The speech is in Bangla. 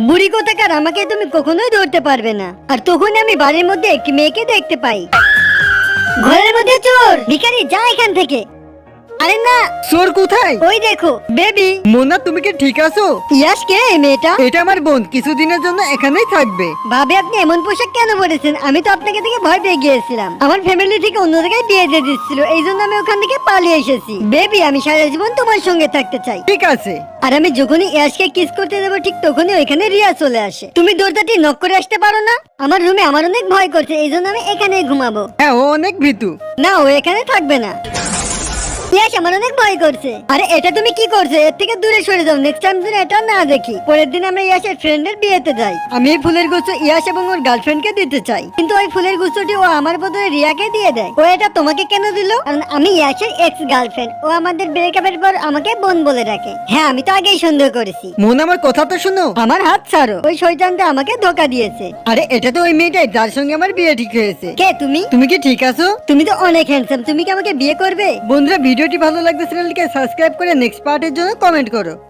বুড়ি কোথাকার, আমাকে তুমি কখনোই ধরতে পারবে না। আর তখন আমি বাড়ির মধ্যে একটি মেয়েকে দেখতে পাই। ঘরের মধ্যে চোর! ভিখারি, যা এখান থেকে। আরে না, চোর কোথায়? ওই দেখো বেবি। মোনা, তুমি কি ঠিক আছো? ইয়াস কে এই মেয়েটা? এটা আমার বোন, কিছুদিনের জন্য এখানেই থাকবে। ভাবে আপনি এমন পোশাক কেন পরেছেন? আমি তো আপনাকে দেখে ভয় পেয়ে গিয়েছিলাম। আমার ফ্যামিলি থেকে অন্য জায়গায় বিয়ে দিয়ে দিচ্ছিল, এই জন্য আমি ওখান থেকে পালিয়ে এসেছি। বেবি, আমি সারা জীবন তোমার সঙ্গে থাকতে চাই। ঠিক আছে। আর আমি যখনই ইয়াসকে কিস করতে যাবো ঠিক তখনই ওইখানে রিয়া চলে আসে। তুমি দরজাটি নক করে আসতে পারো না? আমার রুমে আমার অনেক ভয় করছে, এই জন্য আমি এখানেই ঘুমাবো। হ্যাঁ, ও অনেক ভীতু। না, ও এখানে থাকবে না। ইয়াস, আমার অনেক ভয় করছে। আরে এটা তুমি কি করছো? এর থেকে দূরে সরে যাও, নেক্সট টাইম যেন এটা না দেখি। পরের দিন আমরা ইয়াসের ফ্রেন্ডের বিয়েতে যাই। আমি এই ফুলের গুচ্ছ ইয়াস এবং ওর গার্লফ্রেন্ডকে দিতে চাই, কিন্তু ওই ফুলের গুচ্ছটি ও আমার বদলে রিয়াকে দিয়ে দেয়। ও এটা তোমাকে কেন দিল? কারণ আমি ইয়াসের এক্স গার্লফ্রেন্ড। ও আমাদের ব্রেকআপের পর আমাকে বোন বলে ডাকে। হ্যাঁ, আমি তো আগেই সন্দেহ করেছি। মোনা, আমার কথা তো শোনো। আমার হাত ছাড়ো, ওই শয়তানটা আমাকে ধোকা দিয়েছে। আরে এটা তো ওই মেয়েটাই যার সঙ্গে আমার বিয়ে ঠিক হয়েছে। কে তুমি? তুমি কি ঠিক আছো? তুমি তো অনেক হ্যান্ডসাম, তুমি কি আমাকে বিয়ে করবে? বন্ধুরা, ভিডিওটি ভালো লাগলে চ্যানেলটিকে সাবস্ক্রাইব করে নেক্সট পার্টের জন্য কমেন্ট করো।